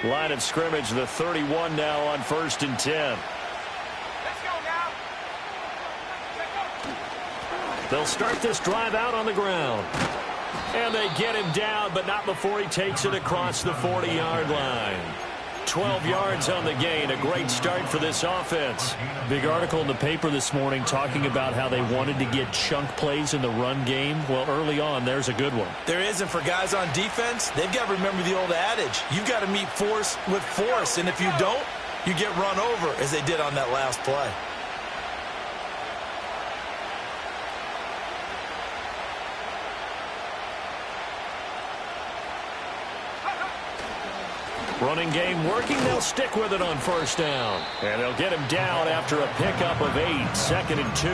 Line of scrimmage, the 31 now on 1st and 10. They'll start this drive out on the ground. And they get him down, but not before he takes it across the 40-yard line. 12 yards on the gain. A great start for this offense. Big article in the paper this morning talking about how they wanted to get chunk plays in the run game. Well, early on, there's a good one. There isn't for guys on defense. They've got to remember the old adage. You've got to meet force with force, and if you don't, you get run over, as they did on that last play. Running game working. They'll stick with it on 1st down. And they'll get him down after a pickup of 8. 2nd and 2.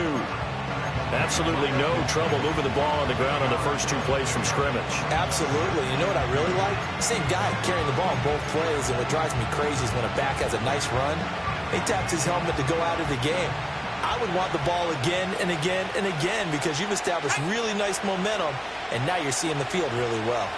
Absolutely no trouble moving the ball on the ground on the first 2 plays from scrimmage. Absolutely. You know what I really like? Same guy carrying the ball in both plays, and what drives me crazy is when a back has a nice run, he taps his helmet to go out of the game. I would want the ball again and again and again because you've established really nice momentum, and now you're seeing the field really well.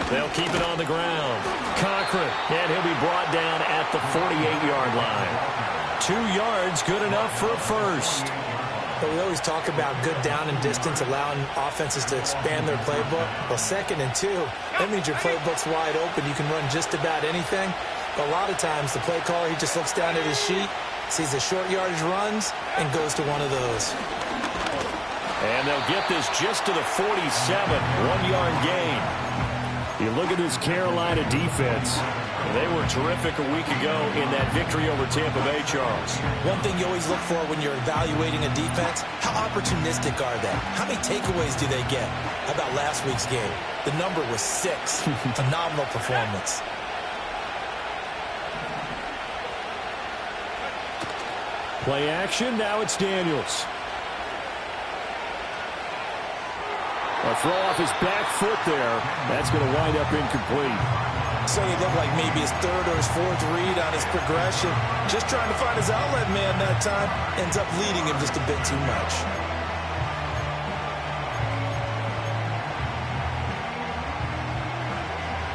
They'll keep it on the ground. Cochran, and he'll be brought down at the 48-yard line. 2 yards, good enough for a first. But we always talk about good down and distance, allowing offenses to expand their playbook. Well, 2nd and 2, that means your playbook's wide open. You can run just about anything. But a lot of times, the play caller, he just looks down at his sheet, sees the short yardage runs, and goes to one of those. And they'll get this just to the 47, 1-yard gain. You look at this Carolina defense. They were terrific a week ago in that victory over Tampa Bay, Charles. One thing you always look for when you're evaluating a defense, how opportunistic are they? How many takeaways do they get? How about last week's game? The number was 6. Phenomenal performance. Play action, now it's Daniels. A throw off his back foot there. That's going to wind up incomplete. So he looked like maybe his 3rd or his 4th read on his progression. Just trying to find his outlet man that time. Ends up leading him just a bit too much.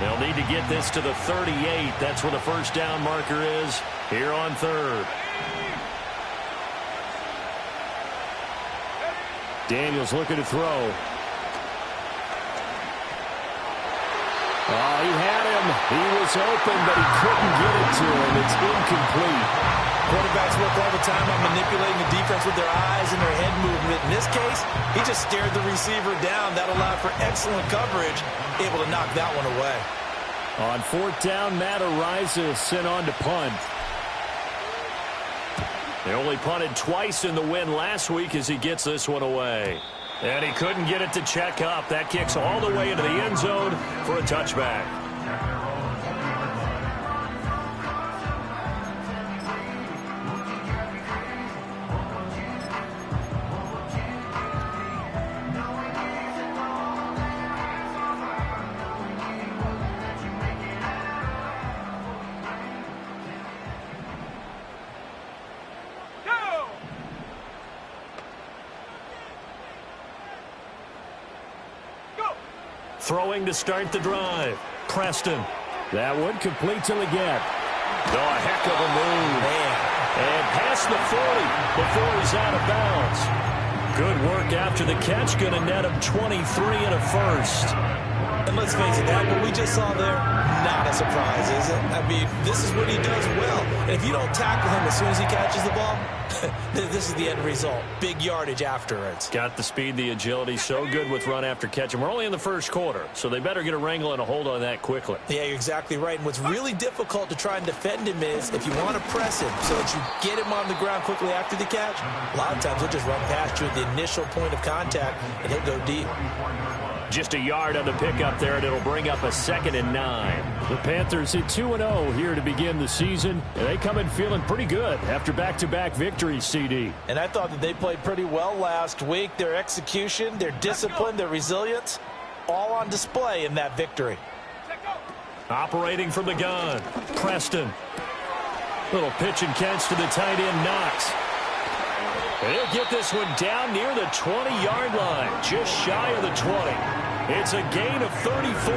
They'll need to get this to the 38. That's where the 1st down marker is here on 3rd. Daniels looking to throw. Oh, he had him. He was open, but he couldn't get it to him. It's incomplete. Quarterbacks work all the time on manipulating the defense with their eyes and their head movement. In this case, he just stared the receiver down. That allowed for excellent coverage, able to knock that one away. On 4th down, Matt Ariza is sent on to punt. They only punted twice in the win last week as he gets this one away. And he couldn't get it to check up. That kicks all the way into the end zone for a touchback. Throwing to start the drive. Preston. That one complete till again. Oh, a heck of a move. Man. And past the 40 before he's out of bounds. Good work after the catch. Going to net him 23 and a first. And let's face it, that what we just saw there, not a surprise, is it? I mean, this is what he does well. And if you don't tackle him as soon as he catches the ball, this is the end result. Big yardage afterwards. Got the speed, the agility, so good with run after catch. And we're only in the first quarter, so they better get a wrangle and a hold on that quickly. Yeah, you're exactly right. And what's really difficult to try and defend him is if you want to press him so that you get him on the ground quickly after the catch, a lot of times he'll just run past you at the initial point of contact, and he'll go deep. Just a yard on the pickup there, and it'll bring up a 2nd and 9. The Panthers hit 2-0 here to begin the season, and they come in feeling pretty good after back-to-back victories, CD. And I thought that they played pretty well last week. Their execution, their discipline, their resilience, all on display in that victory. Operating from the gun, Preston. Little pitch and catch to the tight end, Knox. He'll get this one down near the 20-yard line, just shy of the 20. It's a gain of 34.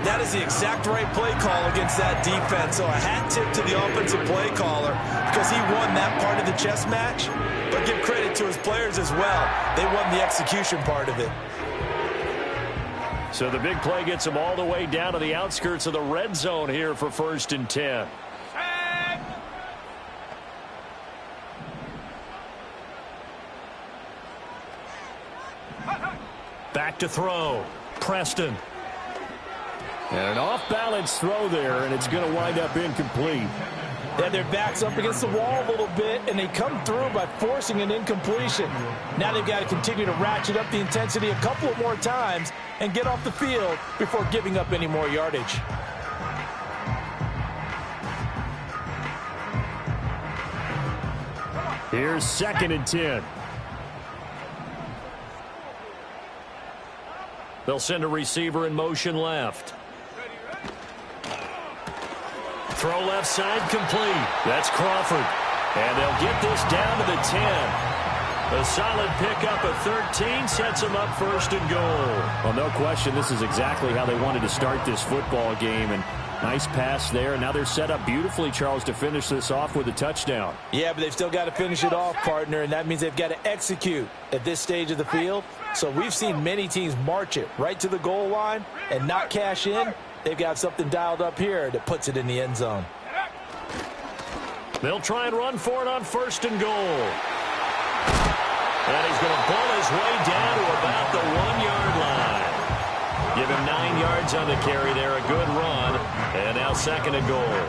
That is the exact right play call against that defense. So a hat tip to the offensive play caller because he won that part of the chess match. But give credit to his players as well. They won the execution part of it. So the big play gets him all the way down to the outskirts of the red zone here for 1st and 10. Back to throw. Preston. And an off-balance throw there, and it's going to wind up incomplete. They had their backs up against the wall a little bit, and they come through by forcing an incompletion. Now they've got to continue to ratchet up the intensity a couple of more times and get off the field before giving up any more yardage. Here's 2nd and 10. They'll send a receiver in motion left. Throw left side complete. That's Crawford. And they'll get this down to the 10. A solid pickup of 13 sets them up 1st and goal. Well, no question, this is exactly how they wanted to start this football game. And nice pass there. Now they're set up beautifully, Charles, to finish this off with a touchdown. Yeah, but they've still got to finish it off, partner, and that means they've got to execute at this stage of the field. So we've seen many teams march it right to the goal line and not cash in. They've got something dialed up here that puts it in the end zone. They'll try and run for it on 1st and goal. And he's going to pull his way down to about the 1-yard line. Give him 9 yards on the carry there, a good run. And now 2nd and goal.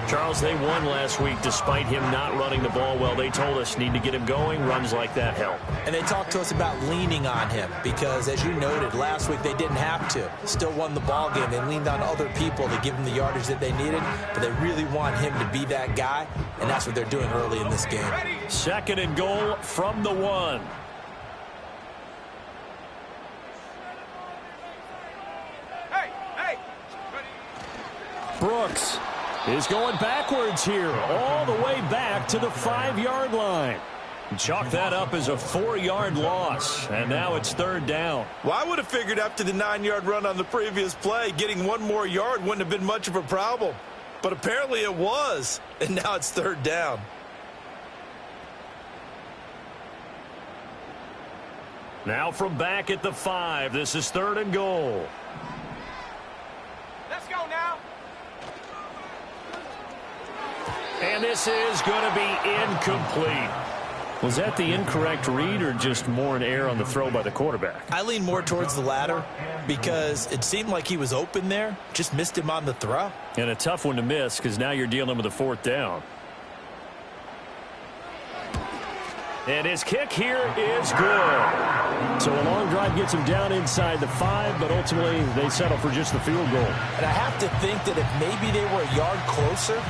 Charles, they won last week despite him not running the ball well. They told us need to get him going. Runs like that help. And they talked to us about leaning on him because, as you noted, last week they didn't have to. Still won the ball game. They leaned on other people to give them the yardage that they needed, but they really want him to be that guy, and that's what they're doing early in this game. 2nd and goal from the 1. Brooks is going backwards here, all the way back to the 5-yard line. Chalk that up as a 4-yard loss, and now it's 3rd down. Well, I would have figured after the 9-yard run on the previous play, getting 1 more yard wouldn't have been much of a problem. But apparently it was, and now it's 3rd down. Now from back at the 5, this is 3rd and goal. Let's go now. And this is going to be incomplete. Was that the incorrect read or just more an error on the throw by the quarterback? I lean more towards the latter because it seemed like he was open there, just missed him on the throw. And a tough one to miss because now you're dealing with a 4th down. And his kick here is good. So a long drive gets him down inside the 5, but ultimately they settle for just the field goal. And I have to think that if maybe they were a yard closer,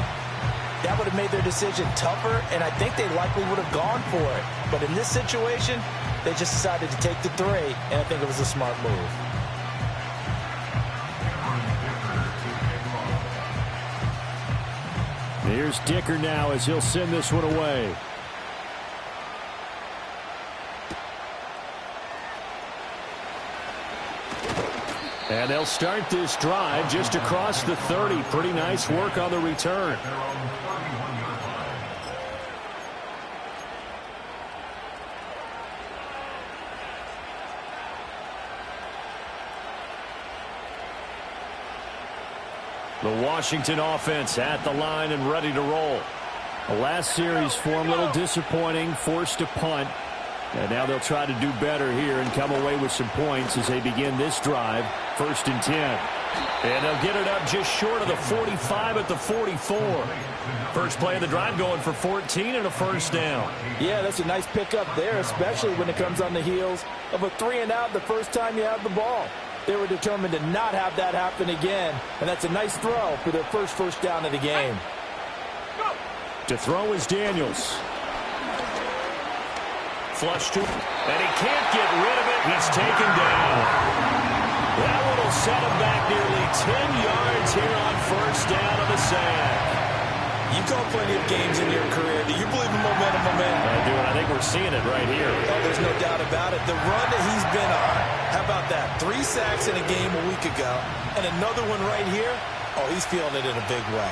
that would have made their decision tougher, and I think they likely would have gone for it. But in this situation, they just decided to take the 3, and I think it was a smart move. Here's Dicker now as he'll send this one away. And they'll start this drive just across the 30. Pretty nice work on the return. The Washington offense at the line and ready to roll. The last series for him, a little disappointing, forced a punt. And now they'll try to do better here and come away with some points as they begin this drive, 1st and 10. And they'll get it up just short of the 45 at the 44. First play of the drive going for 14 and a 1st down. Yeah, that's a nice pickup there, especially when it comes on the heels of a 3-and-out the first time you have the ball. They were determined to not have that happen again, and that's a nice throw for their first down of the game. To throw is Daniels. Flush to, and he can't get rid of it. He's taken down. That one will set him back nearly 10 yards here on 1st down of the sack. You've called plenty of games in your career. Do you believe in momentum, my man? I do, and I think we're seeing it right here. Oh, there's no doubt about it. The run that he's been on, how about that? 3 sacks in a game a week ago, and another one right here. Oh, he's feeling it in a big way.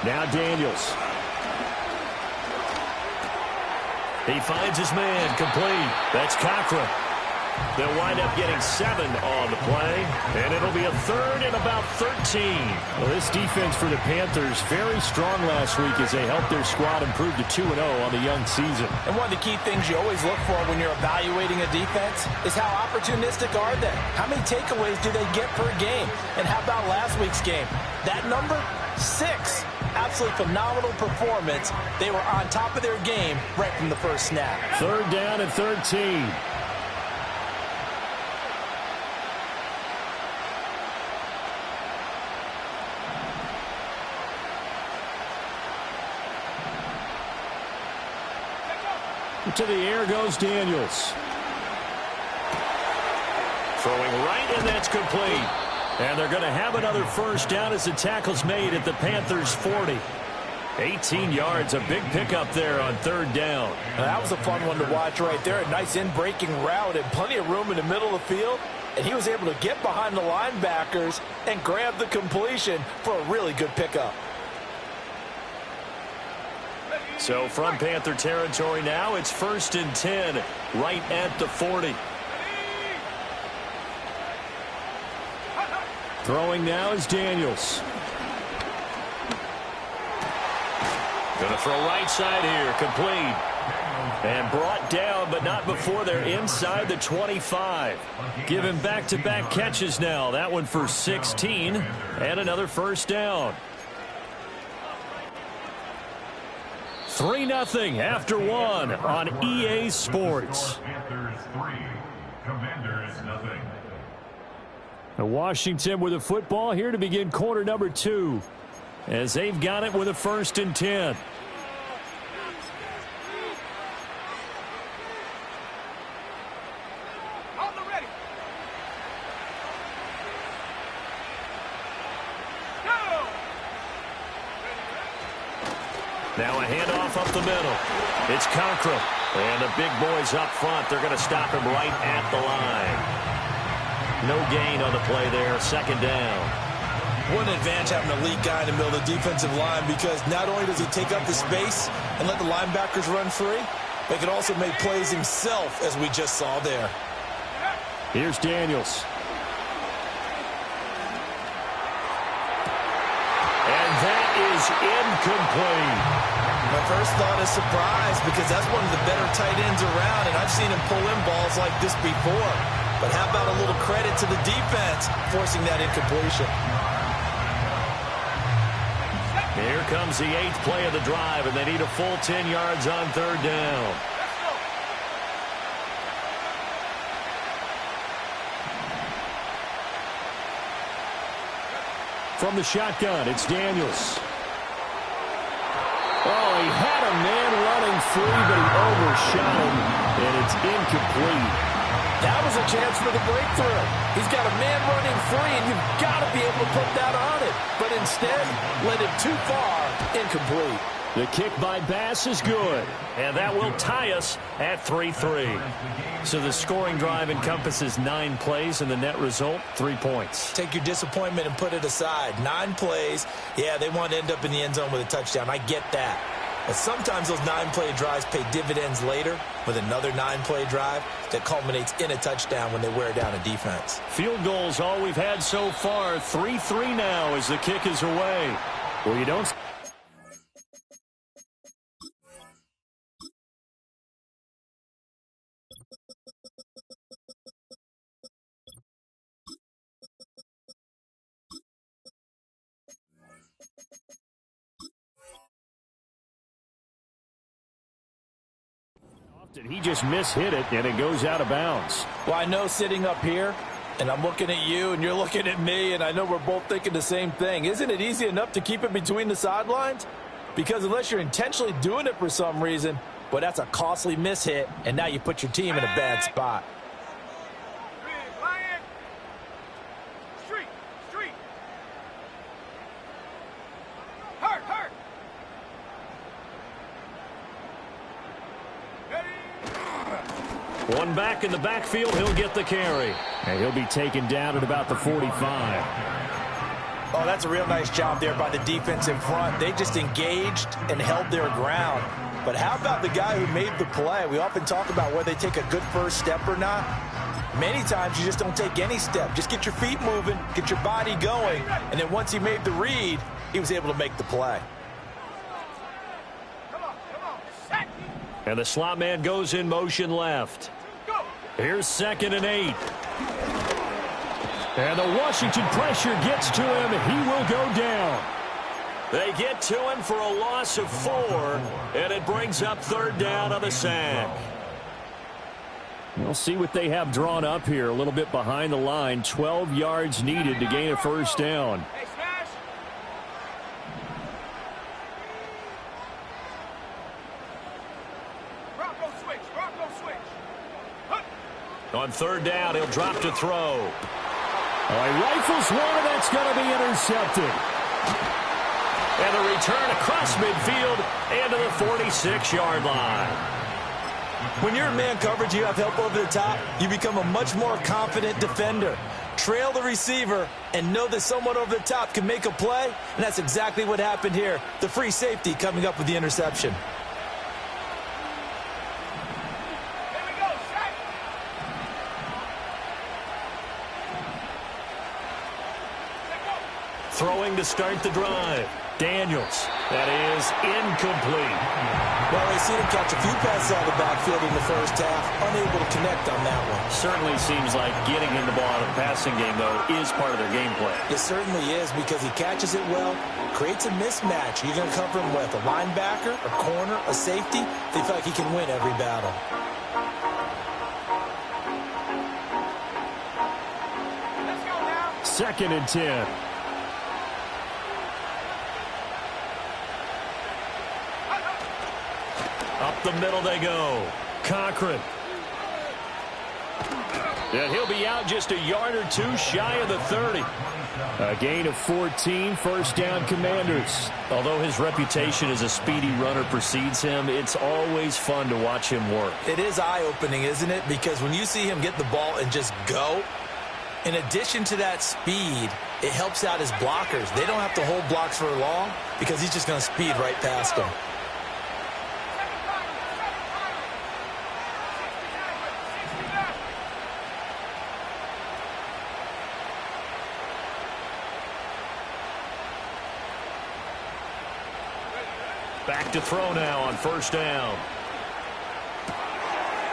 Now Daniels. He finds his man, complete. That's Cochran. They'll wind up getting 7 on the play, and it'll be a 3rd and about 13. Well, this defense for the Panthers, very strong last week as they helped their squad improve to 2-0 on the young season. And one of the key things you always look for when you're evaluating a defense is how opportunistic are they? How many takeaways do they get per game? And how about last week's game? That number? 6. Absolutely phenomenal performance. They were on top of their game right from the first snap. 3rd down and 13. To the air goes Daniels. Throwing right, and that's complete. And they're going to have another first down as the tackle's made at the Panthers' 40. 18 yards, a big pickup there on 3rd down. Now, that was a fun one to watch right there. A nice in-breaking route and plenty of room in the middle of the field. And he was able to get behind the linebackers and grab the completion for a really good pickup. So from Panther territory now, it's 1st and 10 right at the 40. Throwing now is Daniels. Going to throw right side here, complete. And brought down, but not before they're inside the 25. Giving back-to-back catches now. That one for 16 and another first down. 3-0 after 1 on EA Sports. Panthers 3, Commanders 0. Washington with a football here to begin quarter number 2 as they've got it with a 1st and 10. Now a handoff up the middle. It's Cochran. And the big boys up front. They're going to stop him right at the line. No gain on the play there. 2nd down. What an advantage having an elite guy in the middle of the defensive line, because not only does he take up the space and let the linebackers run free, but he can also make plays himself, as we just saw there. Here's Daniels. And that is incomplete. My first thought is surprise, because that's one of the better tight ends around, and I've seen him pull in balls like this before. But how about a little credit to the defense forcing that incompletion? Here comes the 8th play of the drive, and they need a full 10 yards on 3rd down. From the shotgun, it's Daniels. Oh, he had a man running free, but he overshot him, and it's incomplete. That was a chance for the breakthrough. He's got a man running free, and you've got to be able to put that on it. But instead, led him too far, incomplete. The kick by Bass is good. And that will tie us at 3-3. So the scoring drive encompasses 9 plays, and the net result, 3 points. Take your disappointment and put it aside. 9 plays. Yeah, they want to end up in the end zone with a touchdown. I get that. But sometimes those 9-play drives pay dividends later with another 9-play drive that culminates in a touchdown when they wear down a defense. Field goals all we've had so far. 3-3 now as the kick is away. Well, you don't... He just mishit it, and it goes out of bounds. Well, I know sitting up here, and I'm looking at you, and you're looking at me, and I know we're both thinking the same thing. Isn't it easy enough to keep it between the sidelines? Because unless you're intentionally doing it for some reason, well, that's a costly mishit, and now you put your team in a bad spot. One back in the backfield. He'll get the carry. And he'll be taken down at about the 45. Oh, that's a real nice job there by the defense in front. They just engaged and held their ground. But how about the guy who made the play? We often talk about whether they take a good first step or not. Many times you just don't take any step. Just get your feet moving, get your body going, and then once he made the read, he was able to make the play. And the slot man goes in motion left. Here's 2nd and 8. And the Washington pressure gets to him. He will go down. They get to him for a loss of 4, and it brings up 3rd down on the sack. We'll see what they have drawn up here. A little bit behind the line. 12 yards needed to gain a first down. On 3rd down, he'll drop to throw. He rifles one, and that's going to be intercepted. And the return across midfield and to the 46-yard line. When you're in man coverage, you have help over the top, you become a much more confident defender. Trail the receiver and know that someone over the top can make a play, and that's exactly what happened here. The free safety coming up with the interception. Throwing to start the drive. Daniels. That is incomplete. Well, they seen him catch a few passes out of the backfield in the first half. Unable to connect on that one. Certainly seems like getting in the ball out of the passing game, though, is part of their game plan. It certainly is because he catches it well, creates a mismatch. You're going to cover him with a linebacker, a corner, a safety. They feel like he can win every battle. Let's go now. 2nd and 10. Up the middle they go. Cochran. And he'll be out just a yard or two shy of the 30. A gain of 14, first down Commanders. Although his reputation as a speedy runner precedes him, it's always fun to watch him work. It is eye-opening, isn't it? Because when you see him get the ball and just go, in addition to that speed, it helps out his blockers. They don't have to hold blocks for long because he's just going to speed right past them. Back to throw now on 1st down.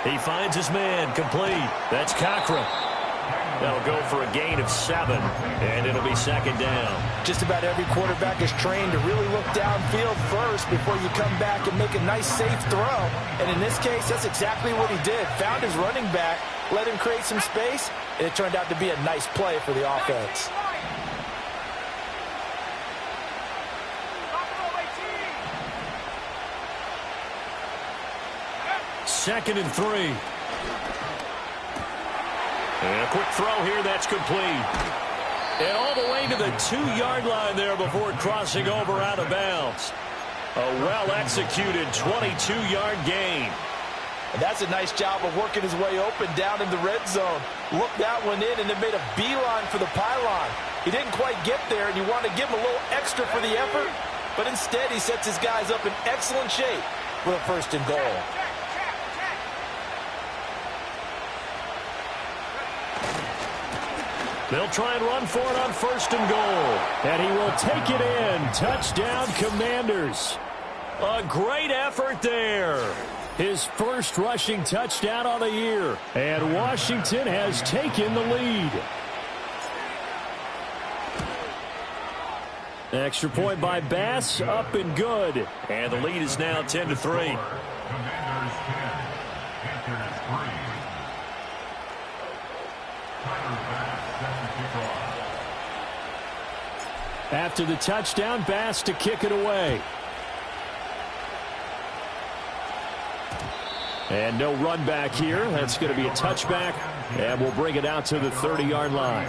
He finds his man, complete. That's Cochran. That'll go for a gain of 7, and it'll be 2nd down. Just about every quarterback is trained to really look downfield first before you come back and make a nice, safe throw. And in this case, that's exactly what he did. Found his running back, let him create some space, and it turned out to be a nice play for the offense. Second and 3. And a quick throw here, that's complete. And all the way to the 2-yard line there before crossing over out of bounds. A well-executed 22-yard gain. And that's a nice job of working his way open down in the red zone. Looked that one in and then made a beeline for the pylon. He didn't quite get there, and you want to give him a little extra for the effort. But instead, he sets his guys up in excellent shape with a 1st and goal. They'll try and run for it on 1st and goal. And he will take it in. Touchdown, Commanders. A great effort there. His first rushing touchdown of the year. And Washington has taken the lead. Extra point by Bass, up and good. And the lead is now 10-3. Commanders 10, Panthers 3. After the touchdown, Bass to kick it away. And no run back here. That's going to be a touchback. And we'll bring it out to the 30-yard line.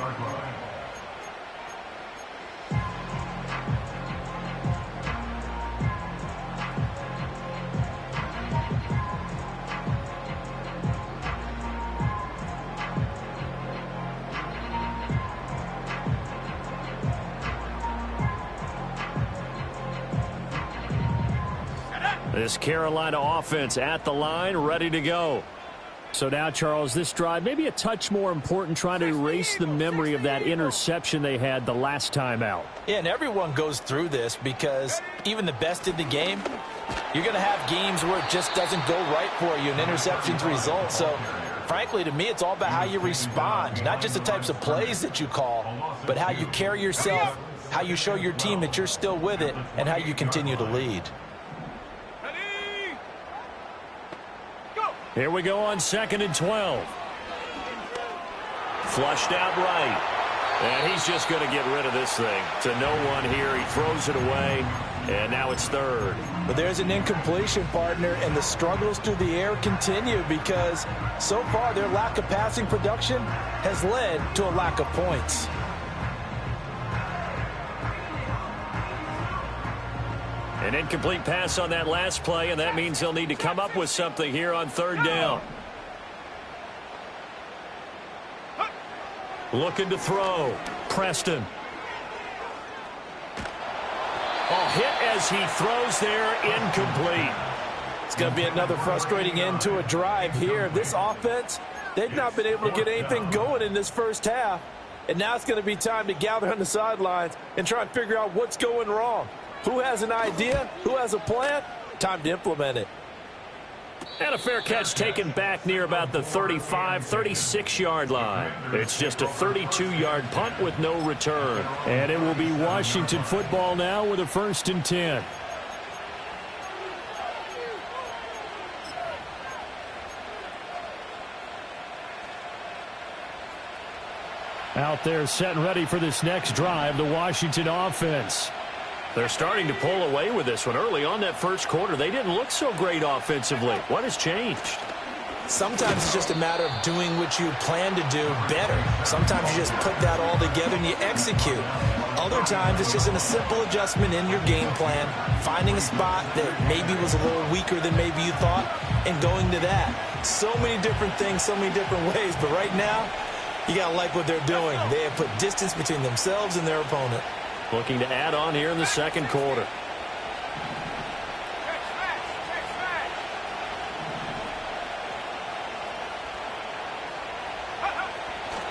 This Carolina offense at the line, ready to go. So now, Charles, this drive maybe a touch more important, trying to erase the memory of that interception they had the last time out. Yeah, and everyone goes through this because even the best in the game, you're going to have games where it just doesn't go right for you and interceptions result. So, frankly, to me, it's all about how you respond, not just the types of plays that you call, but how you carry yourself, how you show your team that you're still with it, and how you continue to lead. Here we go on 2nd and 12. Flushed out right. And he's just going to get rid of this thing. To no one here. He throws it away. And now it's 3rd. But there's an incompletion, partner, and the struggles through the air continue because so far their lack of passing production has led to a lack of points. An incomplete pass on that last play, and that means they'll need to come up with something here on 3rd down. Looking to throw. Preston. Oh, hit as he throws there, incomplete. It's going to be another frustrating end to a drive here. This offense, they've not been able to get anything going in this first half. And now it's going to be time to gather on the sidelines and try and figure out what's going wrong. Who has an idea? Who has a plan? Time to implement it. And a fair catch taken back near about the 35, 36-yard line. It's just a 32-yard punt with no return. And it will be Washington football now with a 1st and 10. Out there set and ready for this next drive, the Washington offense. They're starting to pull away with this one. Early on that first quarter, they didn't look so great offensively. What has changed? Sometimes it's just a matter of doing what you plan to do better. Sometimes you just put that all together and you execute. Other times it's just in a simple adjustment in your game plan, finding a spot that maybe was a little weaker than maybe you thought, and going to that. So many different things, so many different ways, but right now, you got to like what they're doing. They have put distance between themselves and their opponent. Looking to add on here in the 2nd quarter.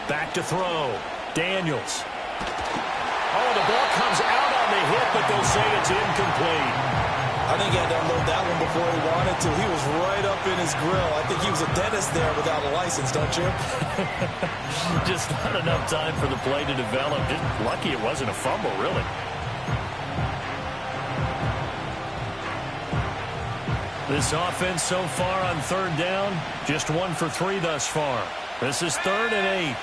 Back to throw. Daniels. Oh, the ball comes out on the hit, but they'll say it's incomplete. I think he had to unload that one before he wanted to. He was right up in his grill. I think he was a dentist there without a license, don't you? Just not enough time for the play to develop. Just lucky it wasn't a fumble, really. This offense so far on 3rd down, just 1 for 3 thus far. This is 3rd and 8.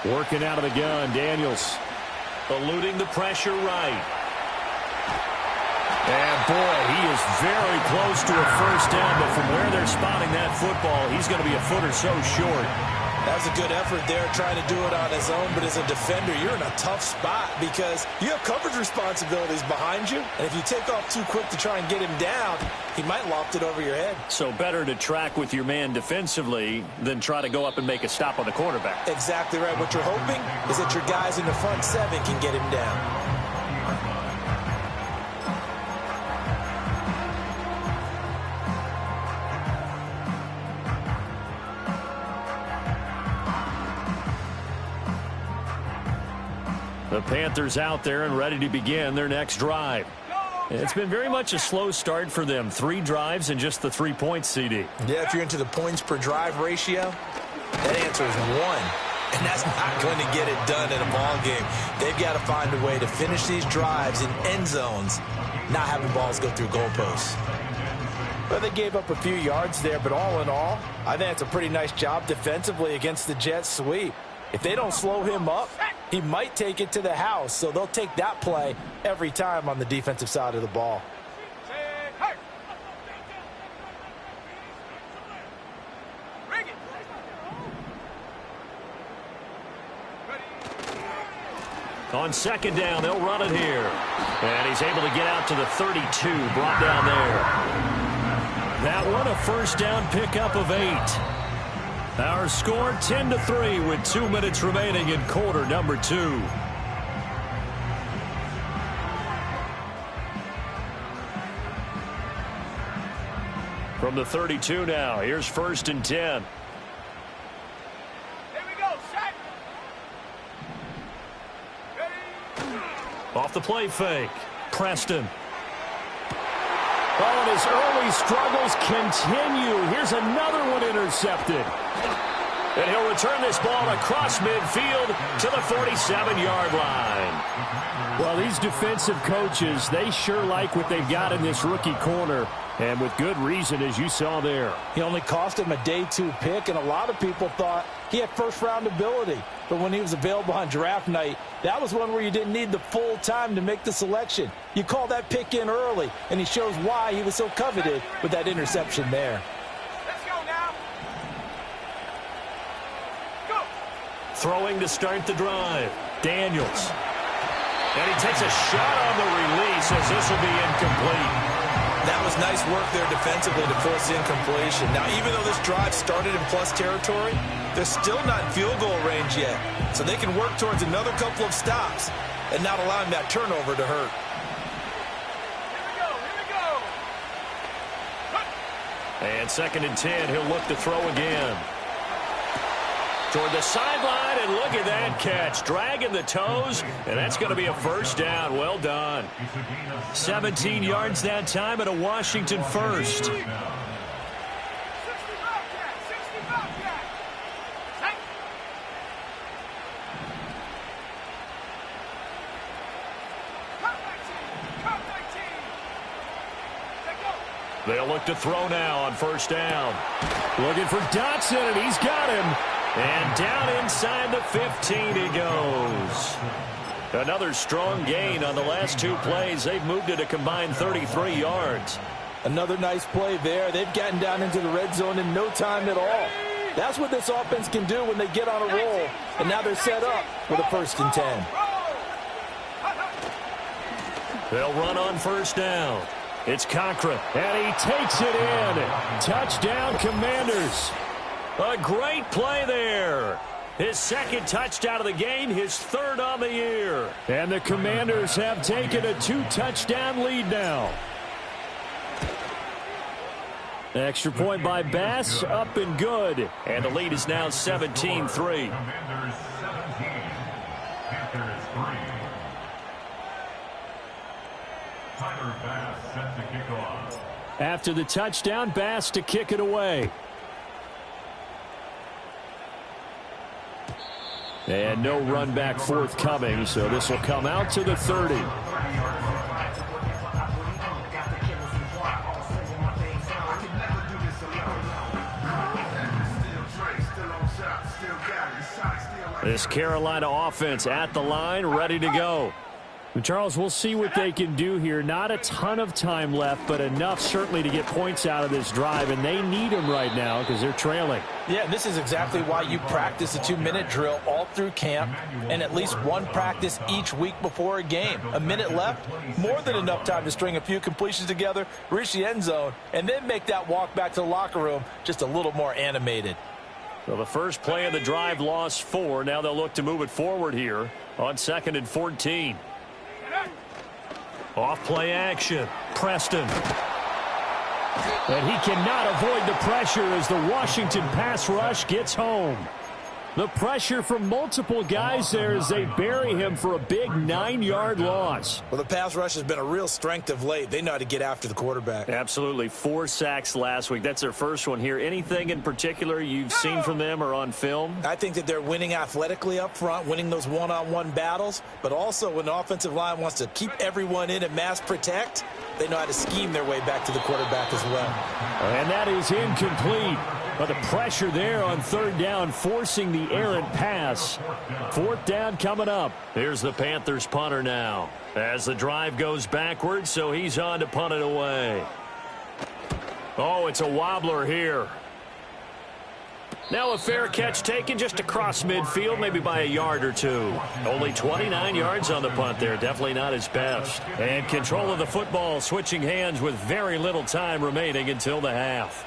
Working out of the gun, Daniels. Eluding the pressure right. And, boy, he is very close to a 1st down, but from where they're spotting that football, he's going to be a foot or so short. That was a good effort there trying to do it on his own, but as a defender, you're in a tough spot because you have coverage responsibilities behind you, and if you take off too quick to try and get him down, he might loft it over your head. So better to track with your man defensively than try to go up and make a stop on the quarterback. Exactly right. What you're hoping is that your guys in the front 7 can get him down. The Panthers out there and ready to begin their next drive. It's been very much a slow start for them. 3 drives and just the 3 points, CD. Yeah, if you're into the points per drive ratio, that answer is 1. And that's not going to get it done in a ball game. They've got to find a way to finish these drives in end zones, not having balls go through goalposts. Well, they gave up a few yards there, but all in all, I think it's a pretty nice job defensively against the Jets sweep. If they don't slow him up, he might take it to the house, so they'll take that play every time on the defensive side of the ball. On 2nd down, they'll run it here. And he's able to get out to the 32, brought down there. That one a 1st down pickup of 8. Our score 10-3 with 2 minutes remaining in quarter number 2. From the 32 now, here's 1st and 10. Here we go, set. Off the play fake. Preston. Oh, and his early struggles continue. Here's another one intercepted. And he'll return this ball across midfield to the 47-yard line. Well, these defensive coaches, they sure like what they've got in this rookie corner. And with good reason, as you saw there. He only cost him a day 2 pick, and a lot of people thought he had first-round ability. But when he was available on draft night, that was one where you didn't need the full time to make the selection. You call that pick in early, and he shows why he was so coveted with that interception there. Let's go now. Go. Throwing to start the drive. Daniels. And he takes a shot on the release as this will be incomplete. That was nice work there defensively to force the incompletion. Now, even though this drive started in plus territory, they're still not in field goal range yet. So they can work towards another couple of stops and not allowing that turnover to hurt. Here we go. And 2nd and 10, he'll look to throw again. Toward the sideline, and look at that catch. Dragging the toes, and that's going to be a 1st down. Well done. 17 yards that time, and a Washington 1st. 65 back, 65 back. Set. Cut 19. Let go. They'll look to throw now on 1st down. Looking for Dotson, and he's got him. And down inside the 15 he goes. Another strong gain on the last 2 plays. They've moved it a combined 33 yards. Another nice play there. They've gotten down into the red zone in no time at all. That's what this offense can do when they get on a roll. And now they're set up with a 1st and 10. They'll run on 1st down. It's Cochran, and he takes it in. Touchdown, Commanders. A great play there. His 2nd touchdown of the game, his 3rd on the year. And the Commanders have taken a 2-touchdown lead now. Extra point by Bass, up and good. And the lead is now 17-3. Commanders 17, Panthers 3. Tyler Bass set to kick off. After the touchdown, Bass to kick it away. And no run back forthcoming, so this will come out to the 30. This Carolina offense at the line, ready to go. And Charles, we'll see what they can do here. Not a ton of time left, but enough certainly to get points out of this drive, and they need them right now because they're trailing. Yeah, this is exactly why you practice a 2-minute drill all through camp and at least one practice each week before a game. A minute left, more than enough time to string a few completions together, reach the end zone, and then make that walk back to the locker room just a little more animated. Well, the first play of the drive lost 4. Now they'll look to move it forward here on 2nd and 14. Off play action. Preston. And he cannot avoid the pressure as the Washington pass rush gets home. The pressure from multiple guys there as they bury him for a big 9-yard loss. Well, the pass rush has been a real strength of late. They know how to get after the quarterback. Absolutely. 4 sacks last week. That's their first one here. Anything in particular you've seen from them or on film? I think that they're winning athletically up front, winning those one-on-one battles, but also when the offensive line wants to keep everyone in and mass protect, they know how to scheme their way back to the quarterback as well. And that is incomplete. But the pressure there on 3rd down, forcing the errant pass. 4th down coming up. Here's the Panthers punter now. As the drive goes backwards, so he's on to punt it away. Oh, it's a wobbler here. Now a fair catch taken just across midfield, maybe by a yard or 2. Only 29 yards on the punt there. Definitely not his best. And control of the football, switching hands with very little time remaining until the half.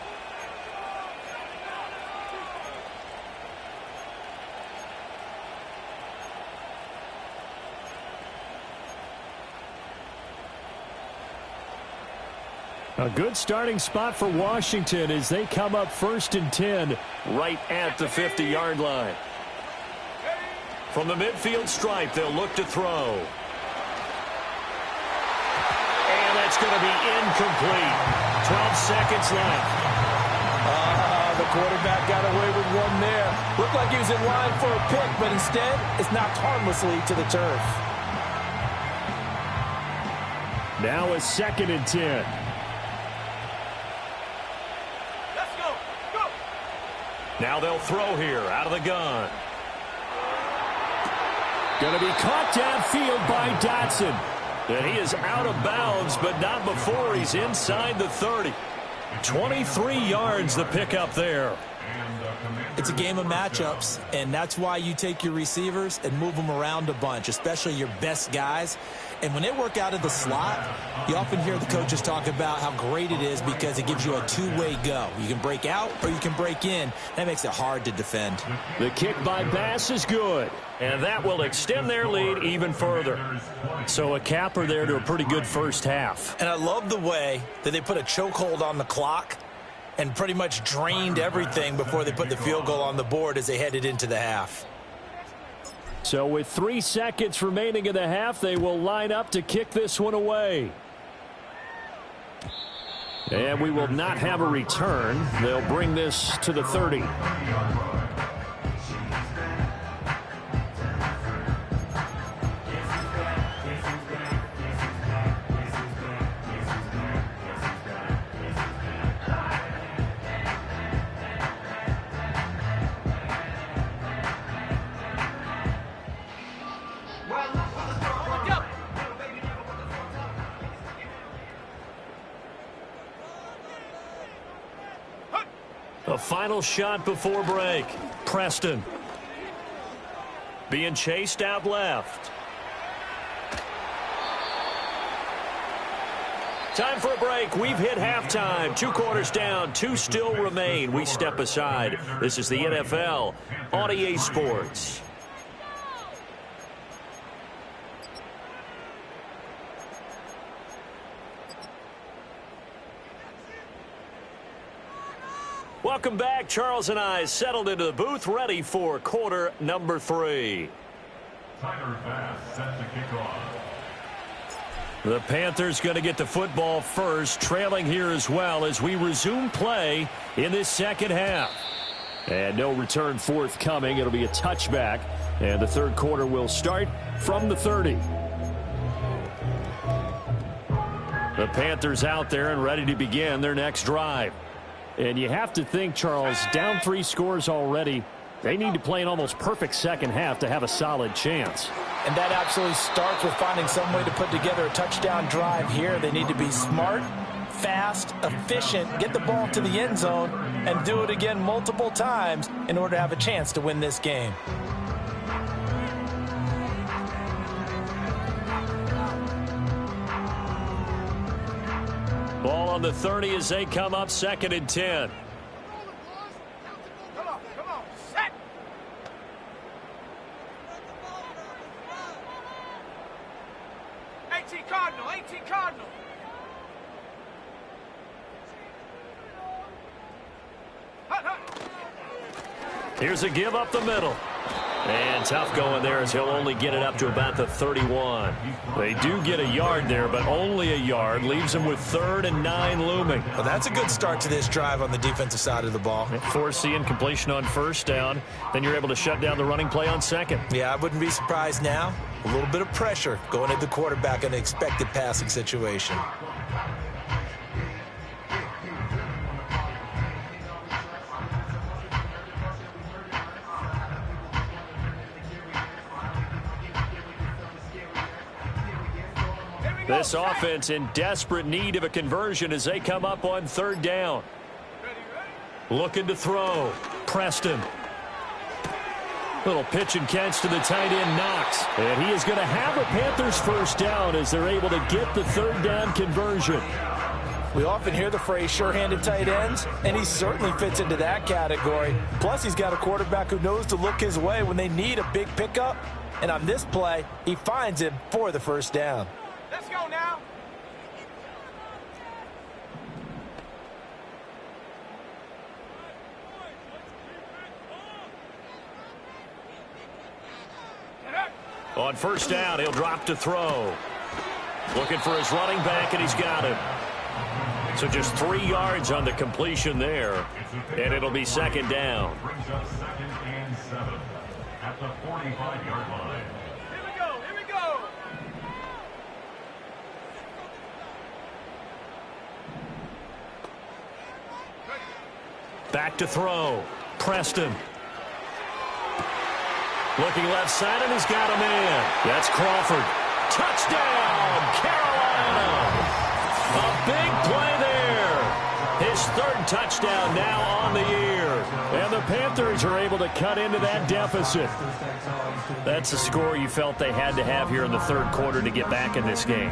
A good starting spot for Washington as they come up 1st and 10 right at the 50-yard line. From the midfield stripe, they'll look to throw. And that's going to be incomplete. 12 seconds left. The quarterback got away with one there. Looked like he was in line for a pick, but instead, it's knocked harmlessly to the turf. Now a 2nd and 10. Let's go. Go. Now they'll throw here out of the gun. Going to be caught downfield by Dotson. And he is out of bounds, but not before he's inside the 30. 23 yards the pickup there. It's a game of matchups, and that's why you take your receivers and move them around a bunch, especially your best guys. And when they work out of the slot, you often hear the coaches talk about how great it is because it gives you a two-way go. You can break out or you can break in. That makes it hard to defend. The kick by Bass is good, and that will extend their lead even further. So a capper there to a pretty good first half. And I love the way that they put a chokehold on the clock and pretty much drained everything before they put the field goal on the board as they headed into the half. So with 3 seconds remaining in the half, they will line up to kick this one away. And we will not have a return. They'll bring this to the 30. A final shot before break. Preston. Being chased out left. Time for a break. We've hit halftime. 2 quarters down. 2 still remain. We step aside. This is the NFL on EA Sports. Welcome back. Charles and I settled into the booth, ready for quarter number 3. Tyler Bass set to kick off. The Panthers going to get the football first, trailing here as well as we resume play in this second half. And no return forthcoming. It'll be a touchback, and the third quarter will start from the 30. The Panthers out there and ready to begin their next drive. And you have to think, Charles, down 3 scores already. They need to play an almost perfect second half to have a solid chance. And that absolutely starts with finding some way to put together a touchdown drive here. They need to be smart, fast, efficient, get the ball to the end zone, and do it again multiple times in order to have a chance to win this game. Ball on the 30 as they come up 2nd and 10. Come on, set. Cardinal, 18 Cardinal. Here's a give up the middle. And tough going there as he'll only get it up to about the 31. They do get a yard there, but only a yard. Leaves them with 3rd and 9 looming. Well, that's a good start to this drive on the defensive side of the ball. Force the incompletion on 1st down. Then you're able to shut down the running play on 2nd. Yeah, I wouldn't be surprised now. A little bit of pressure going at the quarterback in an expected passing situation. This offense in desperate need of a conversion as they come up on 3rd down. Looking to throw. Preston. Little pitch and catch to the tight end, Knox. And he is going to have a Panthers 1st down as they're able to get the 3rd down conversion. We often hear the phrase sure-handed tight ends, and he certainly fits into that category. Plus, he's got a quarterback who knows to look his way when they need a big pickup. And on this play, he finds him for the 1st down. Let's go now. On first down, he'll drop to throw. Looking for his running back, and he's got him. So just 3 yards on the completion there, and it'll be second down. Brings up 2nd and 7 at the 45-yard line. Here we go, here we go. Back to throw. Preston. Looking left side, and he's got a man. That's Crawford. Touchdown, Carolina. A big play there. His 3rd touchdown now on the year. And the Panthers are able to cut into that deficit. That's the score you felt they had to have here in the 3rd quarter to get back in this game.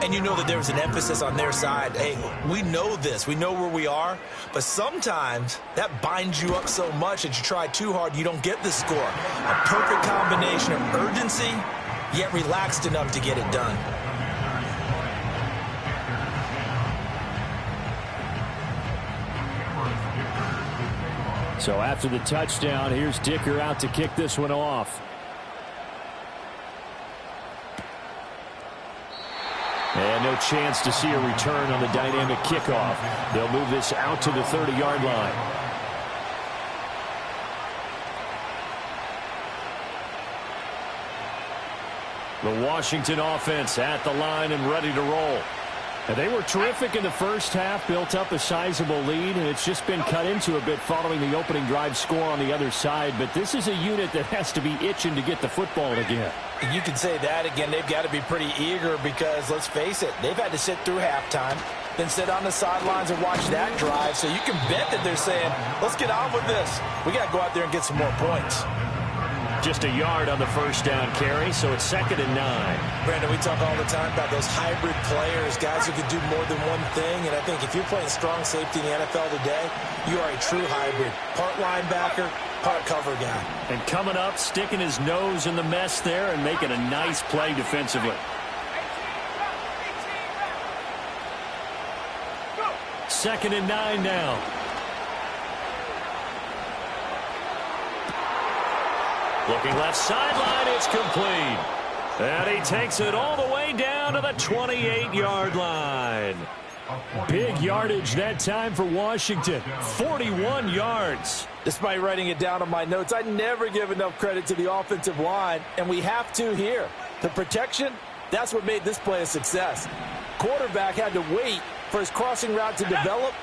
And you know that there was an emphasis on their side. Hey, we know this. We know where we are. But sometimes that binds you up so much that you try too hard, you don't get the score. A perfect combination of urgency, yet relaxed enough to get it done. So after the touchdown, here's Dicker out to kick this one off. And no chance to see a return on the dynamic kickoff. They'll move this out to the 30-yard line. The Washington offense at the line and ready to roll. And they were terrific in the first half, built up a sizable lead, and it's just been cut into a bit following the opening drive score on the other side. But this is a unit that has to be itching to get the football again. You can say that again. They've got to be pretty eager because, let's face it, they've had to sit through halftime, then sit on the sidelines and watch that drive. So you can bet that they're saying, let's get on with this. We got to go out there and get some more points. Just a yard on the first down carry, so it's 2nd and 9. Brandon, we talk all the time about those hybrid players, guys who can do more than one thing. And I think if you're playing strong safety in the NFL today, you are a true hybrid. Part linebacker, part cover guy. And coming up, sticking his nose in the mess there and making a nice play defensively. 2nd and 9 now. Looking left sideline, it's complete. And he takes it all the way down to the 28-yard line. Big yardage that time for Washington. 41 yards. Despite writing it down on my notes, I never give enough credit to the offensive line, and we have to here. The protection, that's what made this play a success. Quarterback had to wait for his crossing route to develop,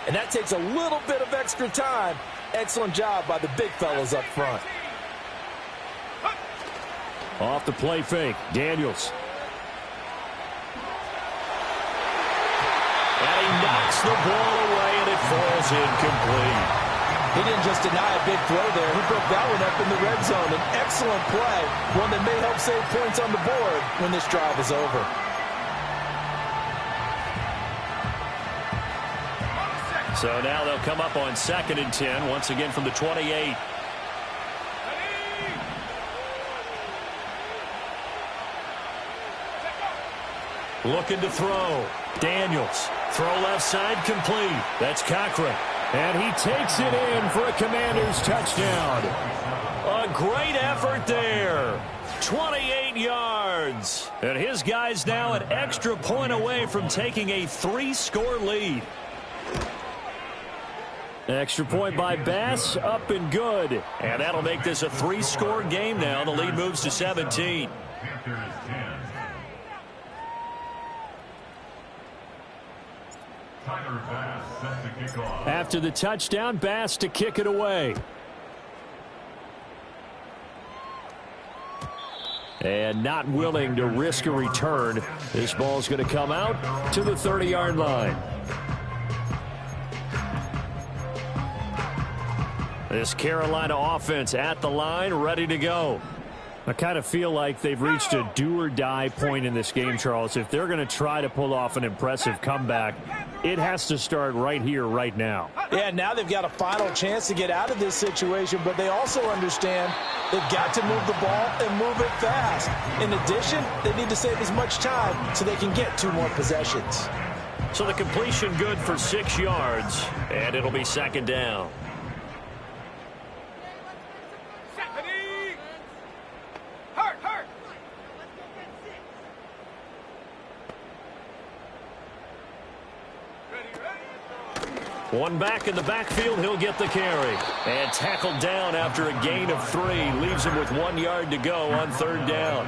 and that takes a little bit of extra time. Excellent job by the big fellas up front. Off the play fake, Daniels. And he knocks the ball away, and it falls incomplete. He didn't just deny a big throw there. He broke that one up in the red zone. An excellent play, one that may help save points on the board when this drive is over. So now they'll come up on 2nd and 10, once again from the 28. Looking to throw. Daniels. Throw left side complete. That's Cochran. And he takes it in for a Commanders touchdown. A great effort there. 28 yards. And his guys now an extra point away from taking a 3-score lead. Extra point by Bass, up and good. And that'll make this a 3-score game now. The lead moves to 17. After the touchdown, Bass to kick it away. And not willing to risk a return. This ball's going to come out to the 30-yard line. This Carolina offense at the line, ready to go. I kind of feel like they've reached a do-or-die point in this game, Charles. If they're going to try to pull off an impressive comeback, it has to start right here, right now. Yeah, now they've got a final chance to get out of this situation, but they also understand they've got to move the ball and move it fast. In addition, they need to save as much time so they can get 2 more possessions. So the completion good for 6 yards, and it'll be 2nd down. One back in the backfield, he'll get the carry. And tackled down after a gain of 3. Leaves him with 1 yard to go on 3rd down.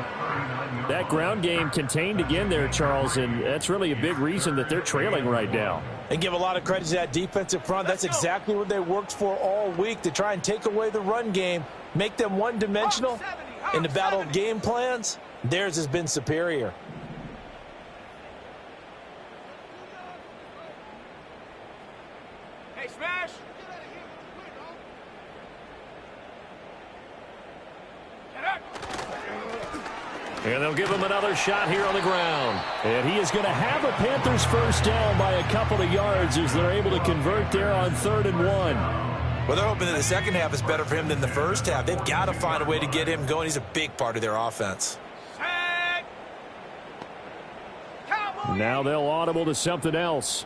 That ground game contained again there, Charles, and that's really a big reason that they're trailing right now. And give a lot of credit to that defensive front. That's exactly what they worked for all week, to try and take away the run game, make them one-dimensional. In the battle of game plans, theirs has been superior. Hey, smash! And they'll give him another shot here on the ground. And he is going to have a Panthers first down by a couple of yards as they're able to convert there on 3rd and 1. Well, they're hoping that the second half is better for him than the first half. They've got to find a way to get him going. He's a big part of their offense. Now they'll audible to something else.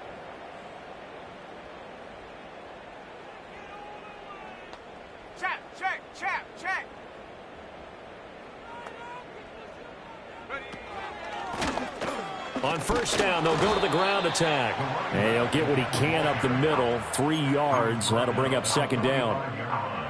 Check. On first down, they'll go to the ground attack. And he'll get what he can up the middle, 3 yards. That'll bring up 2nd down.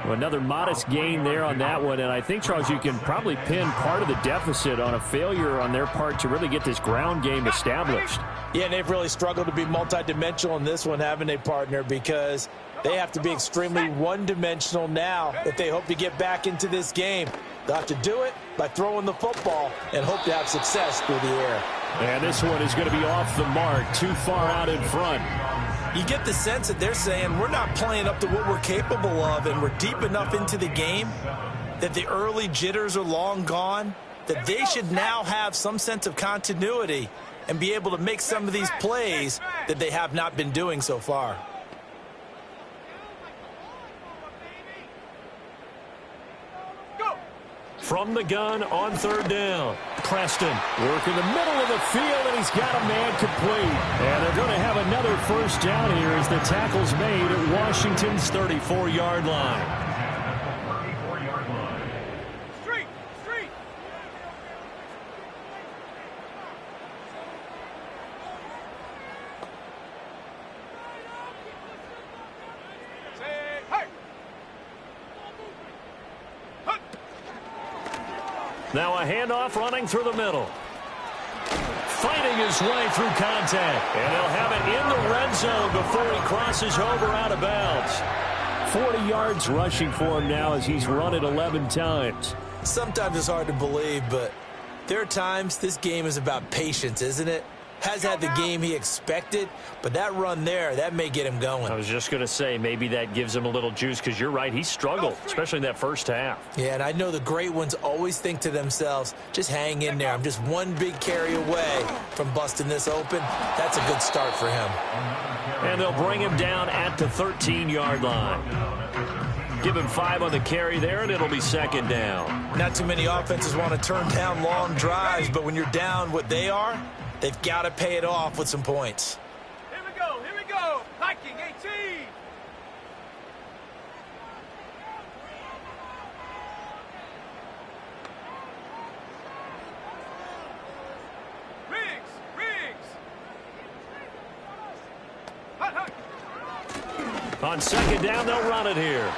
Well, another modest gain there on that one, and I think, Charles, you can probably pin part of the deficit on a failure on their part to really get this ground game established. Yeah, and they've really struggled to be multidimensional in this one, haven't they, partner? Because they have to be extremely one-dimensional now if they hope to get back into this game. They'll have to do it by throwing the football and hope to have success through the air. And this one is going to be off the mark, too far out in front. You get the sense that they're saying we're not playing up to what we're capable of, and we're deep enough into the game that the early jitters are long gone, that they should now have some sense of continuity and be able to make some of these plays that they have not been doing so far. From the gun on 3rd down. Preston working the middle of the field, and he's got a man complete. And they're going to have another first down here as the tackle's made at Washington's 34-yard line. Street! Say, hey! Now a handoff running through the middle. Fighting his way through contact. And he'll have it in the red zone before he crosses over out of bounds. 40 yards rushing for him now as he's run it 11 times. Sometimes it's hard to believe, but there are times this game is about patience, isn't it? Has had the game he expected, but that run there, that may get him going. I was just going to say, maybe that gives him a little juice, because you're right, he struggled, especially in that first half. Yeah, and I know the great ones always think to themselves, just hang in there. I'm just one big carry away from busting this open. That's a good start for him. And they'll bring him down at the 13-yard line. Give him 5 on the carry there, and it'll be 2nd down. Not too many offenses want to turn down long drives, but when you're down what they are, they've got to pay it off with some points. Here we go. Hiking 18. Riggs. Hut. On 2nd down, they'll run it here.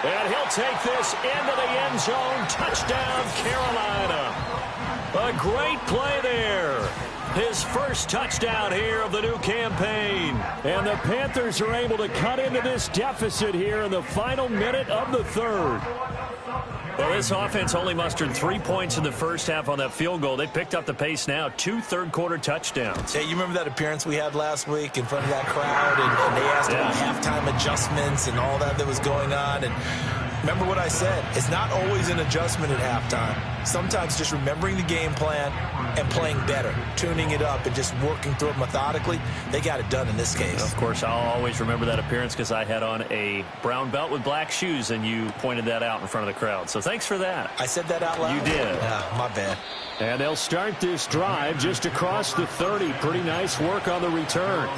And he'll take this into the end zone. Touchdown, Carolina. A great play there. His first touchdown here of the new campaign. And the Panthers are able to cut into this deficit here in the final minute of the 3rd. Well, this offense only mustered 3 points in the first half on that field goal. They picked up the pace now. 2 third-quarter touchdowns. Hey, you remember that appearance we had last week in front of that crowd, and they asked about halftime adjustments and all that was going on, and remember what I said. It's not always an adjustment at halftime. Sometimes just remembering the game plan and playing better, tuning it up and just working through it methodically. They got it done in this case. Of course, I'll always remember that appearance because I had on a brown belt with black shoes, and you pointed that out in front of the crowd. So thanks for that. I said that out loud? You did. Yeah, my bad. And they'll start this drive just across the 30. Pretty nice work on the return.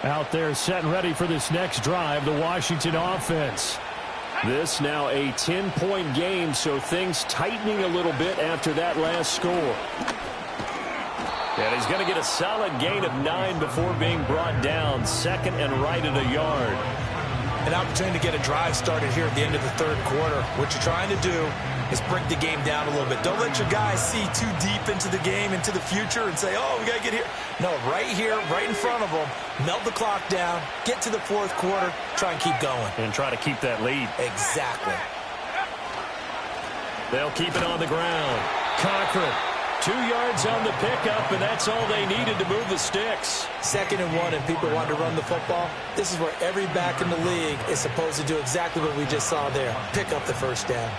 Out there set and ready for this next drive, the Washington offense. This now a 10-point game, so things tightening a little bit after that last score. And he's going to get a solid gain of 9 before being brought down. Second and right at a yard. An opportunity to get a drive started here at the end of the third quarter. What you're trying to do is break the game down a little bit. Don't let your guys see too deep into the game, into the future, and say, oh, we got to get here. No, right here, right in front of them, melt the clock down, get to the fourth quarter, try and keep going. And try to keep that lead. Exactly. They'll keep it on the ground. Cochran, 2 yards on the pickup, and that's all they needed to move the sticks. 2nd and 1, and people want to run the football. This is where every back in the league is supposed to do exactly what we just saw there. Pick up the first down.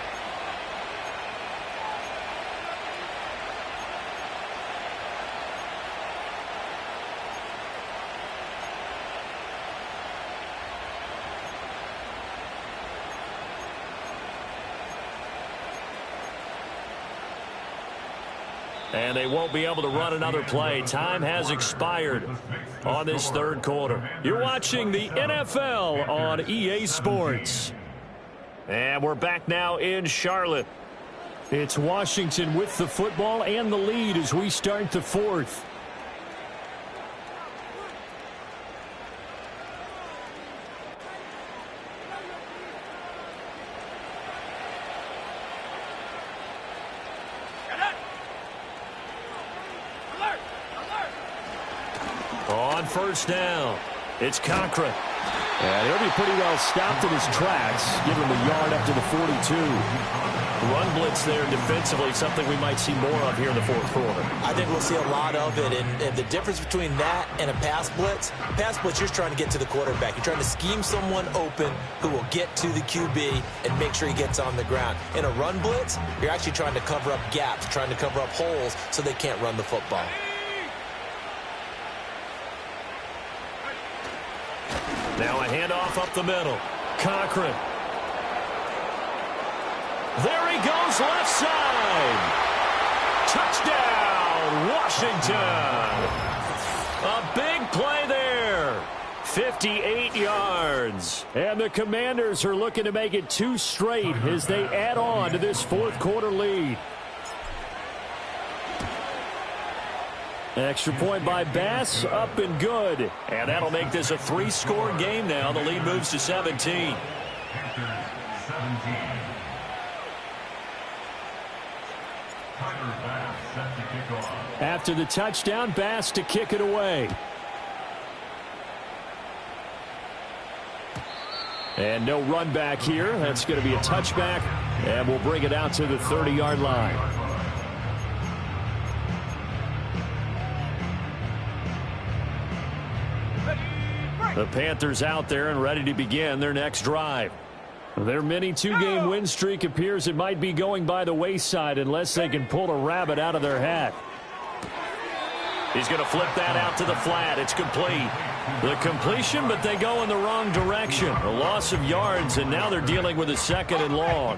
And they won't be able to run another play. Time has expired on this third quarter. You're watching the NFL on EA Sports. And we're back now in Charlotte. It's Washington with the football and the lead as we start the fourth. On first down, it's Cochran. And he'll be pretty well stopped in his tracks, giving him a yard up to the 42. Run blitz there defensively, something we might see more of here in the fourth quarter. I think we'll see a lot of it, and the difference between that and a pass blitz, you're trying to get to the quarterback. You're trying to scheme someone open who will get to the QB and make sure he gets on the ground. In a run blitz, you're actually trying to cover up gaps, trying to cover up holes so they can't run the football. Now a handoff up the middle. Cochran. There he goes, left side. Touchdown, Washington. A big play there. 58 yards. And the Commanders are looking to make it 2 straight as they add on to this fourth quarter lead. Extra point by Bass, up and good. And that'll make this a 3-score game now. The lead moves to 17. After the touchdown, Bass to kick it away. And no run back here. That's going to be a touchback. And we'll bring it out to the 30-yard line. The Panthers out there and ready to begin their next drive. Their mini 2-game win streak appears it might be going by the wayside unless they can pull a rabbit out of their hat. He's going to flip that out to the flat. It's complete. The completion, but they go in the wrong direction. A loss of yards, and now they're dealing with a 2nd and long.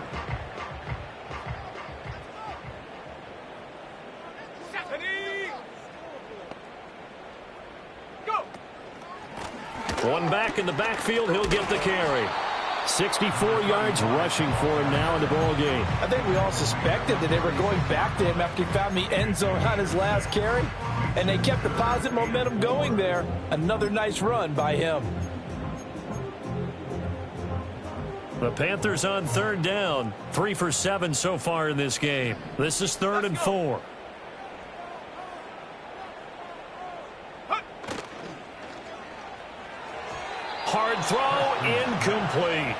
One back in the backfield, he'll get the carry. 64 yards rushing for him now in the ball game. I think we all suspected that they were going back to him after he found the end zone on his last carry, and they kept the positive momentum going there. Another nice run by him. The Panthers on 3rd down, 3 for 7 so far in this game. This is 3rd and 4. Hard throw, incomplete.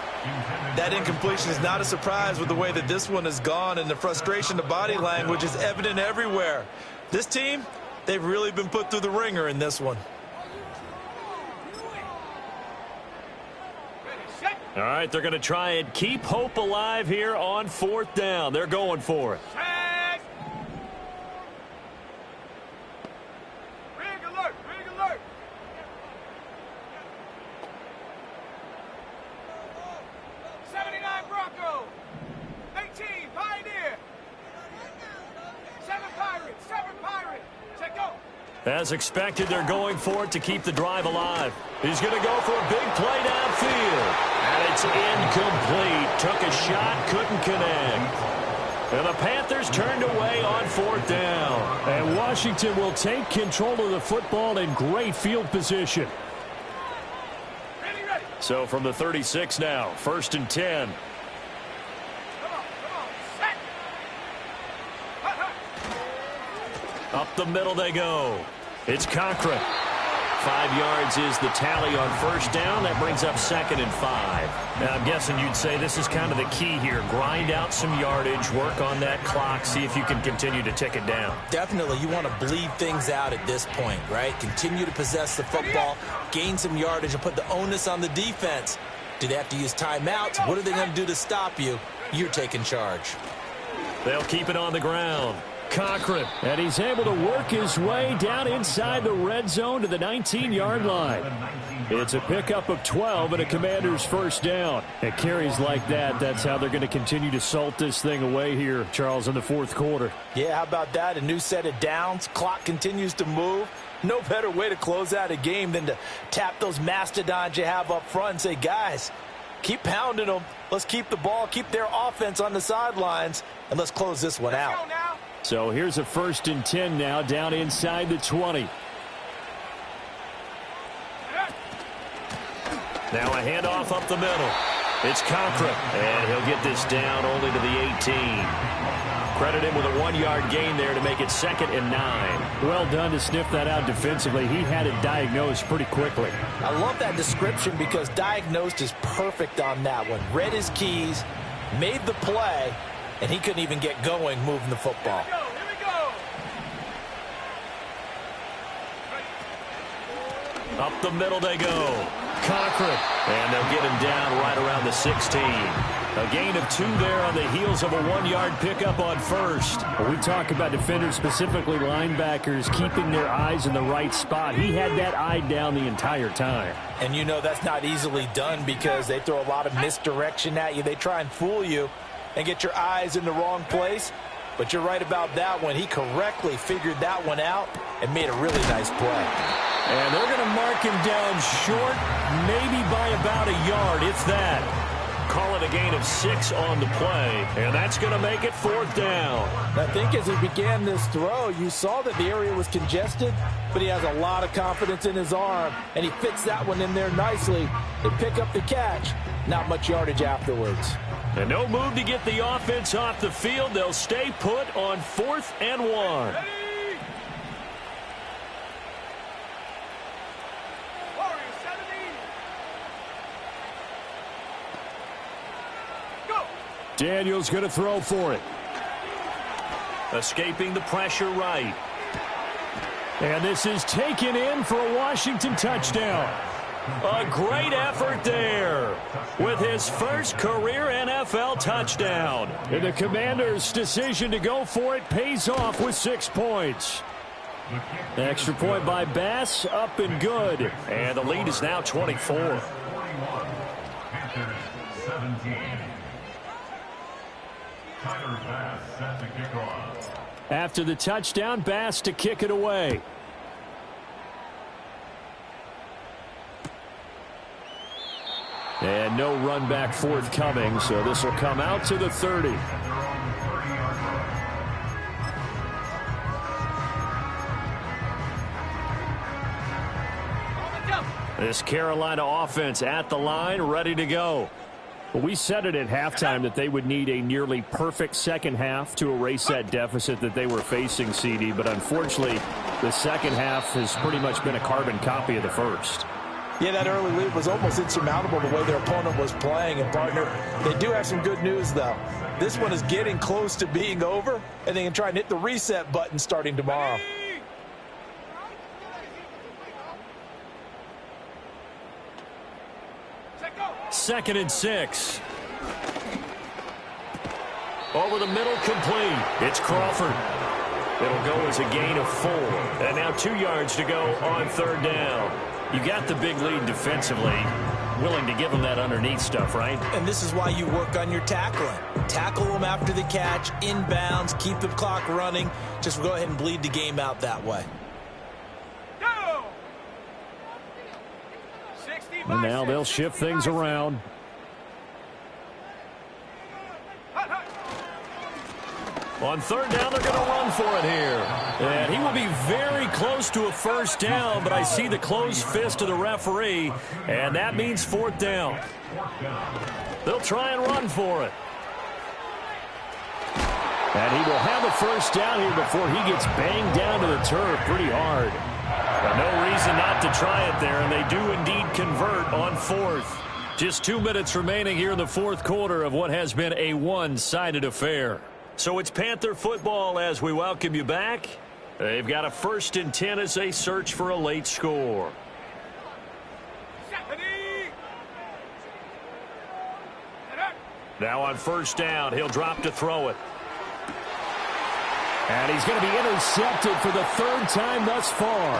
That incompletion is not a surprise with the way that this one has gone, and the frustration, the body language is evident everywhere. This team, they've really been put through the ringer in this one. All right, they're going to try and keep hope alive here on 4th down. They're going for it. As expected, they're going for it to keep the drive alive. He's going to go for a big play downfield. And it's incomplete. Took a shot, couldn't connect. And the Panthers turned away on 4th down. And Washington will take control of the football in great field position. So from the 36 now, 1st and 10. Up the middle they go. It's Cochran. 5 yards is the tally on 1st down. That brings up 2nd and 5. Now, I'm guessing you'd say this is kind of the key here. Grind out some yardage, work on that clock, see if you can continue to tick it down. Definitely, you want to bleed things out at this point, right? Continue to possess the football, gain some yardage, and put the onus on the defense. Do they have to use timeouts? What are they going to do to stop you? You're taking charge. They'll keep it on the ground. Cochran. And he's able to work his way down inside the red zone to the 19-yard line. It's a pickup of 12 and a Commander's 1st down. At carries like that, that's how they're going to continue to salt this thing away here, Charles, in the 4th quarter. Yeah, how about that? A new set of downs. Clock continues to move. No better way to close out a game than to tap those mastodons you have up front and say, guys, keep pounding them. Let's keep the ball, keep their offense on the sidelines, and let's close this one out. So here's a 1st and 10 now, down inside the 20. Now a handoff up the middle. It's Cochran, and he'll get this down only to the 18. Credit him with a 1-yard gain there to make it 2nd and 9. Well done to sniff that out defensively. He had it diagnosed pretty quickly. I love that description because diagnosed is perfect on that one. Read his keys, made the play, and he couldn't even get going moving the football. Here we go. Up the middle they go. Cochran. And they'll get him down right around the 16. A gain of 2 there on the heels of a 1-yard pickup on 1st. When we talk about defenders, specifically linebackers, keeping their eyes in the right spot. He had that eye down the entire time. And you know that's not easily done because they throw a lot of misdirection at you. They try and fool you and get your eyes in the wrong place. But you're right about that one. He correctly figured that one out and made a really nice play. And they're going to mark him down short, maybe by about a yard, if that. Call it a gain of 6 on the play, and that's going to make it 4th down. I think as he began this throw, you saw that the area was congested, but he has a lot of confidence in his arm, and he fits that one in there nicely. They pick up the catch. Not much yardage afterwards. And no move to get the offense off the field. They'll stay put on 4th and 1. Ready? Warriors 70. Go. Daniel's going to throw for it. Escaping the pressure right. And this is taken in for a Washington touchdown. A great effort there with his first career NFL touchdown. And the Commanders' decision to go for it pays off with 6 points. The extra point by Bass, up and good. And the lead is now 24. 41. Panthers 17. Tyler Bass set the kickoff. After the touchdown, Bass to kick it away. And no run back forthcoming, so this will come out to the 30. This Carolina offense at the line, ready to go. Well, we said it at halftime that they would need a nearly perfect second half to erase that deficit that they were facing, CD. But unfortunately, the second half has pretty much been a carbon copy of the first. Yeah, that early lead was almost insurmountable the way their opponent was playing. And, partner, they do have some good news, though. This one is getting close to being over, and they can try and hit the reset button starting tomorrow. Second and 6. Over the middle, complete. It's Crawford. It'll go as a gain of 4. And now 2 yards to go on 3rd down. You got the big lead defensively. Willing to give them that underneath stuff, right? And this is why you work on your tackling. Tackle them after the catch, inbounds, keep the clock running. Just go ahead and bleed the game out that way. And now they'll shift things around. On third down, they're going to run for it here. And he will be very close to a first down, but I see the closed fist of the referee, and that means fourth down. They'll try and run for it. And he will have a first down here before he gets banged down to the turf pretty hard. But no reason not to try it there, and they do indeed convert on fourth. Just 2 minutes remaining here in the fourth quarter of what has been a one-sided affair. So it's Panther football as we welcome you back. They've got a 1st and 10 as they search for a late score. Now on first down, he'll drop to throw it. And he's going to be intercepted for the 3rd time thus far.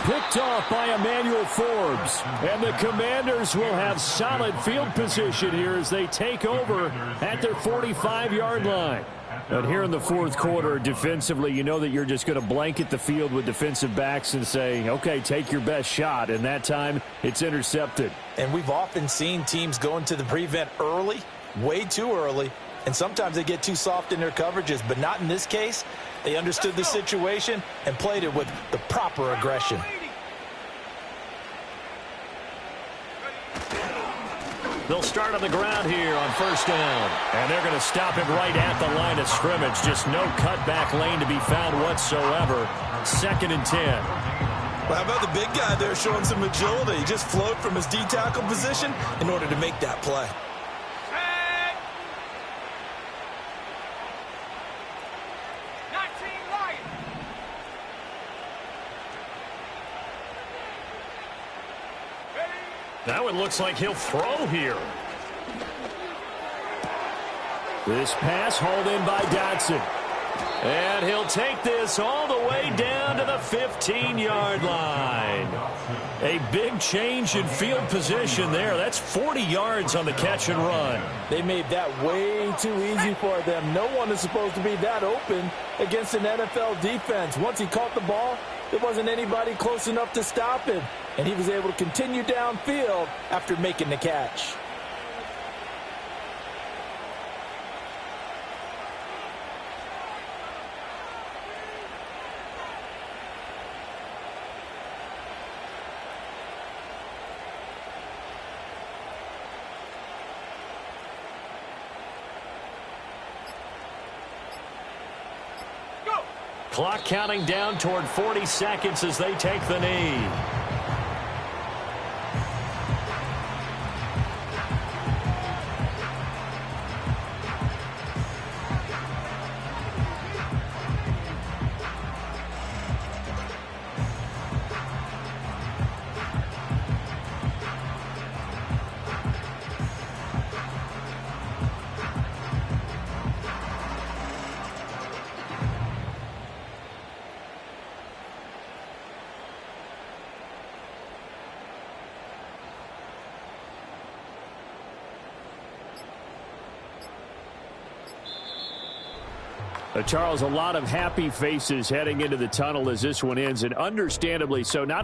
Picked off by Emmanuel Forbes. And the Commanders will have solid field position here as they take over at their 45-yard line. But here in the fourth quarter, defensively, you know that you're just going to blanket the field with defensive backs and say, okay, take your best shot. And that time, it's intercepted. And we've often seen teams go into the prevent early, way too early, and sometimes they get too soft in their coverages. But not in this case. They understood the situation and played it with the proper aggression. They'll start on the ground here on first down. And they're going to stop him right at the line of scrimmage. Just no cutback lane to be found whatsoever. 2nd and 10. Well, how about the big guy there showing some agility? He just flowed from his D-tackle position in order to make that play. Now it looks like he'll throw here. This pass hauled in by Dotson. And he'll take this all the way down to the 15-yard line. A big change in field position there. That's 40 yards on the catch and run. They made that way too easy for them. No one is supposed to be that open against an NFL defense. Once he caught the ball, there wasn't anybody close enough to stop him. And he was able to continue downfield after making the catch. Clock counting down toward 40 seconds as they take the knee. Charles, a lot of happy faces heading into the tunnel as this one ends, and understandably so. Not